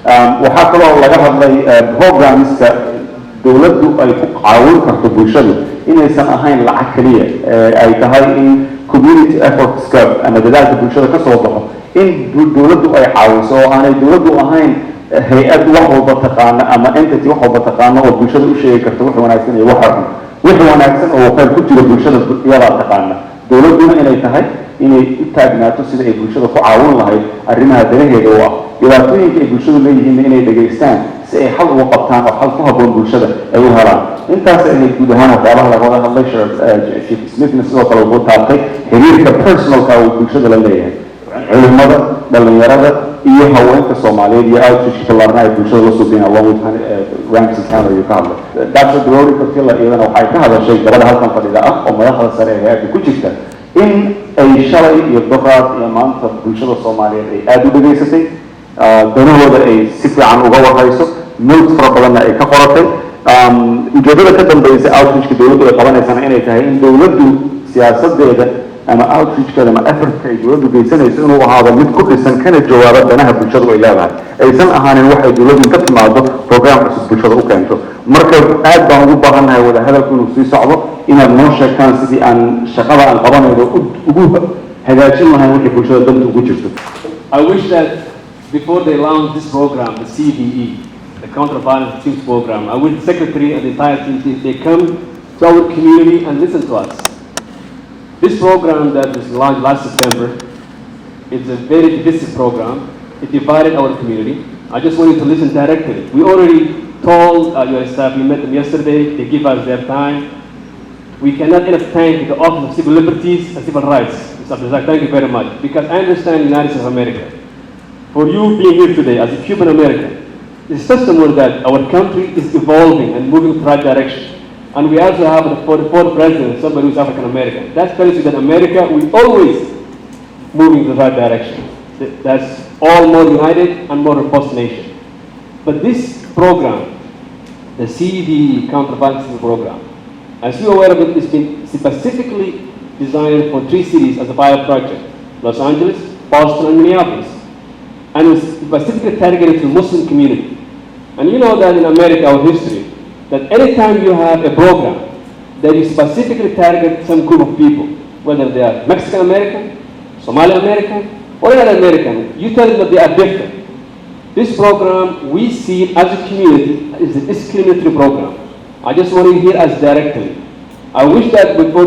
waxaa kaloo laga hadlay programmeska dowladdu ay ku caawin karto bulshadu inaysan ahayn lacag kaliya ay tahay in community effortska ama dadaalka bulshada ka soo baxo in dowladdu ay caawiso oo aanay dowladdu ahayn hay-ad wax walba taqaana ama entity wax walba taqaana oo bulshada u sheegi karta wax wanaagsan iyo wax xun wix wanaagsan oo qayb ku jira bulshada iyadaa taqaana dowladduna inay tahay inay u taagnaato sida ay bulshada ku caawin lahayd arrimaha danaheeda oo ah dhibaatooyinka ay bulshadu leeyihiin inay dhageystaan si ay xal uga qabtaan oo xal ku habboon bulshada ay u helaan intaas ay guud ahaan waxyaabaha laga wada hadlay Chief Smithna sidoo kale uu taabtay xiriirka personalka uu bulshada la leeyahay culimada dhalinyarada iyo haweenka Soomaaliyeed iyo outreach ballaaran ay bulshada la soo bixin along with Ramsey County iyo ka hadlay Dr. Glory Patilla iyadana waxay ka hadashay gabadha halkan fadhida ah oo madaxda sare ee hay'adda ku jirta in ay shalay iyo daraad iyo maanta bulshada Soomaaliyeed ay aad u dhageysatay danahooda ay si fiican uga warhayso note fara badanna ay ka qoratay ujeedada ka dambaysa outreachka dowladdu ay qabanaysana inay tahay in dowladdu siyaasadeeda ama outreachkeeda ama effortka ay dowladdu geysanayso inuu ahaado mid ku dhisan kana jawaaba danaha bulshadu ay leedahay aysan ahaanin waxay dowladdu ka timaado program cusub bulshada u keento marka aad baan ugu baahannahay wada hadalku inuu sii socdo inaad noo sheegtaan sidii aan shaqada aan qabanayno ugu hagaajin lahayn wixii bulshada danta ugu jirto. I wish that before they launch this program, the CVE, the Counterviolence Teams Program, I wish the Secretary and the entire team, they come to our community and listen to us. This program that was launched last September is a very divisive program. It divided our community. I just want you to listen directly. We already told your staff, we met them yesterday, they give us their time. We cannot entertain the Office of Civil Liberties and Civil Rights. Mr. Abdulrazak, thank you very much. Because I understand the United States of America. For you being here today as a Cuban American, it's testimony that our country is evolving and moving in the right direction. And we also have the 44th president, somebody who's African American. That tells you that America will always move in the right direction. That's all more united and more robust nation. But this program, the CED Counterviolence Program, as you're aware of it, it's been specifically designed for 3 cities as a pilot project: Los Angeles, Boston, and Minneapolis. And it's specifically targeted to the Muslim community. And you know that in America, our history, that anytime you have a program that you specifically target some group of people, whether they are Mexican American, Somali American, or any other American, you tell them that they are different. This program, we see it as a community, is a discriminatory program. I just want to hear us directly. I wish that before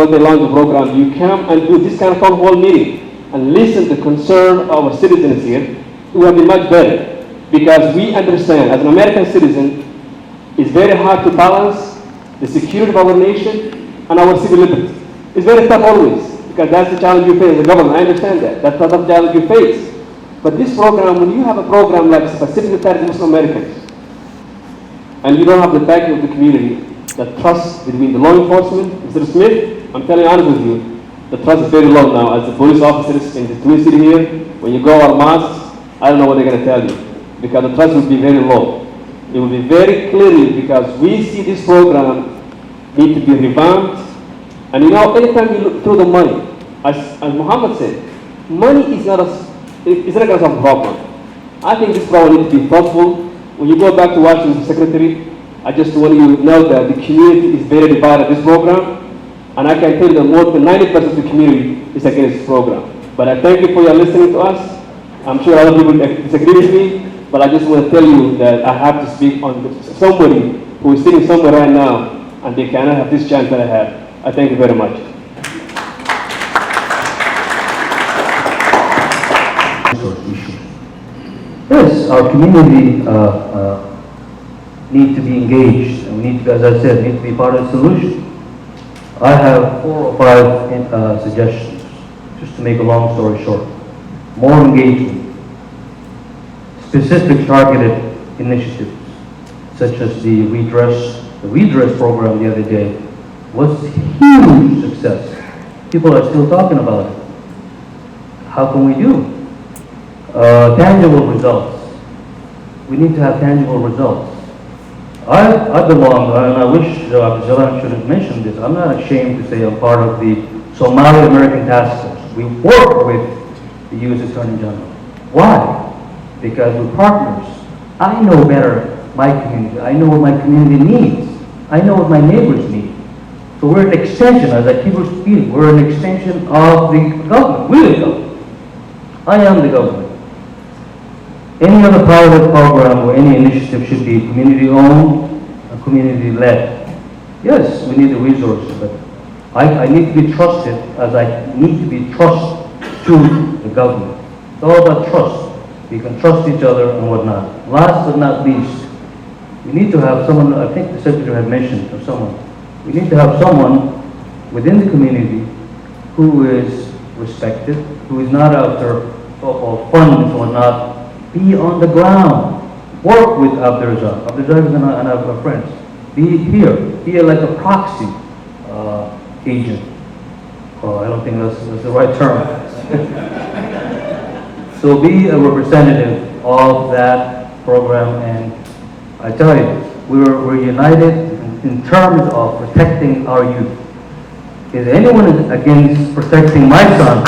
they launch the program, you come and do this kind of town hall meeting and listen to the concern of our citizens here. It will be much better, because we understand, as an American citizen, it's very hard to balance the security of our nation and our civil liberties. It's very tough always, because that's the challenge you face as a government. I understand that. That's the challenge you face. But this program, when you have a program like specifically targeted Muslim Americans, and you don't have the backing of the community, the trust between the law enforcement, Mr. Smith, I'm telling you honest with you, the trust is very low now. As the police officers in the Twin City here, when you go our mosques, I don't know what they're going to tell you, because the trust will be very low. It will be very clearly, because we see this program need to be revamped. And you know, anytime you look through the money, as Muhammad said, money is not going to solve the problem. I think this problem needs to be thoughtful. When you go back to Washington, Secretary, I just want you to know that the community is very divided this program. And I can tell you that more than 90% of the community is against this program. But I thank you for your listening to us. I'm sure other people disagree with me, but I just want to tell you that I have to speak on somebody who is sitting somewhere right now, and they cannot have this chance that I have. I thank you very much. Yes, our community need to be engaged, and we need to, as I said, need to be part of the solution. I have 4 or 5 suggestions, just to make a long story short. More engagement, specific targeted initiatives, such as the redress program the other day was a huge success. People are still talking about it. How can we do? Tangible results. We need to have tangible results. I belong, and I wish Abdulrazak should have mentioned this, I'm not ashamed to say I'm part of the Somali American Task Force. We work with the U.S. Attorney General. Why? because we're partners. I know better my community. I know what my community needs. I know what my neighbors need. So we're an extension, as I keep repeating, we're an extension of the government. We're the government. I am the government. Any other private program or any initiative should be community-owned and community-led. Yes, we need the resources, but I need to be trusted as I need to be trusted to the government. It's all about trust. We can trust each other and whatnot. Last but not least, we need to have someone, I think the Secretary had mentioned, or someone, we need to have someone within the community who is respected, who is not out there so-called funds or not, be on the ground. Work with Abdurrazak. Abdurrazak and our friends. Be here. Be like a proxy agent. Oh, I don't think that's the right term. So be a representative of that program, and I tell you, we're united in terms of protecting our youth. Is anyone against protecting my son?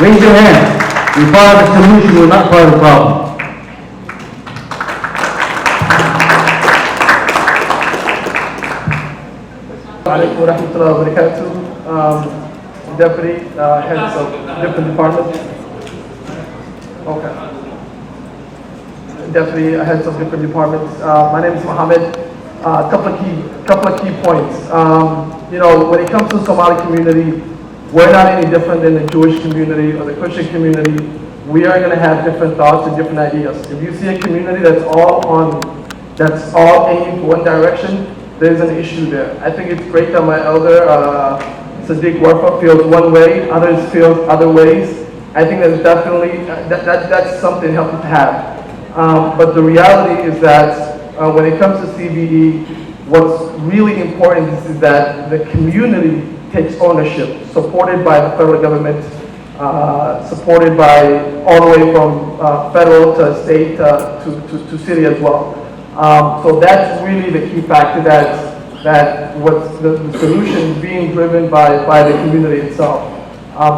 Raise your hand. We're part of the solution, we're not part of the problem. Assalamualaikum warahmatullahi wabarakatuh. Deputy heads of different departments. Okay. Deputy heads of different departments. My name is Mohammed. Couple of key points. You know, when it comes to the Somali community, we're not any different than the Jewish community or the Christian community. We are going to have different thoughts and different ideas. If you see a community that's all aimed one direction, there's an issue there. I think it's great that my elder, Sadiq Warfa, feels one way, others feel other ways. I think that's definitely, that's something healthy to have. But the reality is that when it comes to CVE, what's really important is that the community takes ownership, supported by the federal government, supported by all the way from federal to state to city as well. So that's really the key factor that what's the solution being driven by the community itself.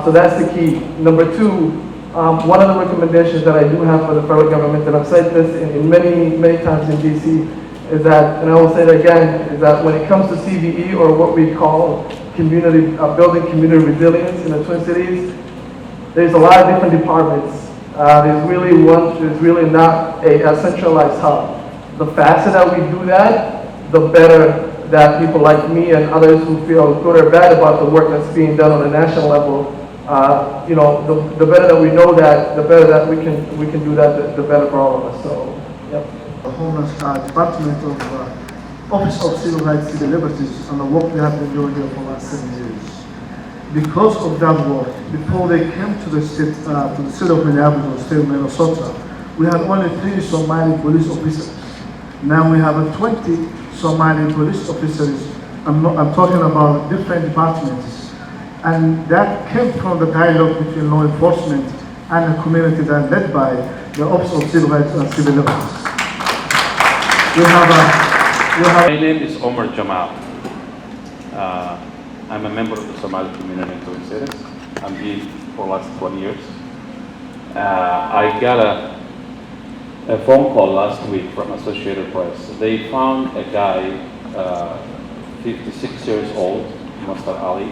So that's the key. Number two, one of the recommendations that I do have for the federal government, and I've said this in many times in DC, is that, and I will say it again, is that when it comes to CVE, or what we call community, building community resilience in the Twin Cities, there's a lot of different departments. There's really not a centralized hub. The faster that we do that, the better that people like me and others who feel good or bad about the work that's being done on a national level, you know, the better that we know that, the better that we can do that, the better for all of us. So, yep. The Homeland Department of Office of Civil Rights, Civil Liberties, and the work we have been doing here for the last 7 years. Because of that work, before they came to the city of Minneapolis or state of Minnesota, we had only 3 Somali police officers. Now we have 20 Somali police officers. I'm talking about different departments. And that came from the dialogue between law enforcement and the community that led by the Office of Civil Rights and Civil Liberties. My name is Omar Jamal. I'm a member of the Somali community in Twin Cities. I'm here for the last 20 years. I got a phone call last week from Associated Press. They found a guy, 56 years old, Mr. Ali,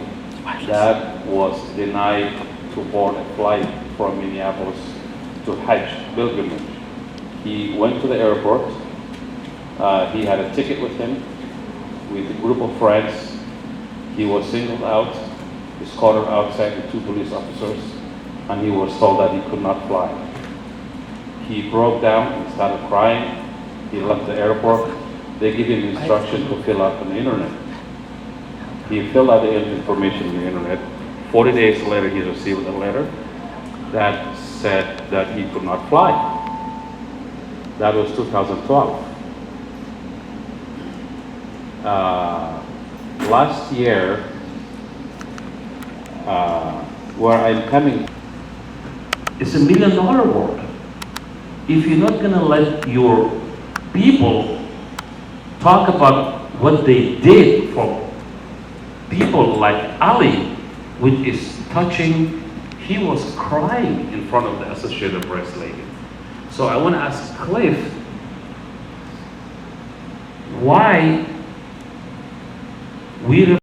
that was denied to board a flight from Minneapolis to Hajj pilgrimage. He went to the airport. He had a ticket with him, with a group of friends. He was singled out, escorted outside with 2 police officers, and he was told that he could not fly. He broke down and started crying. He left the airport. They give him instruction to fill out on the internet. He filled out the information on the internet. 40 days later, he received a letter that said that he could not fly. That was 2012. Last year, where I'm coming, it's $1 million work. If you're not going to let your people talk about what they did for people like Ali, which is touching, he was crying in front of the Associated Press lady. So I want to ask Cliff, why we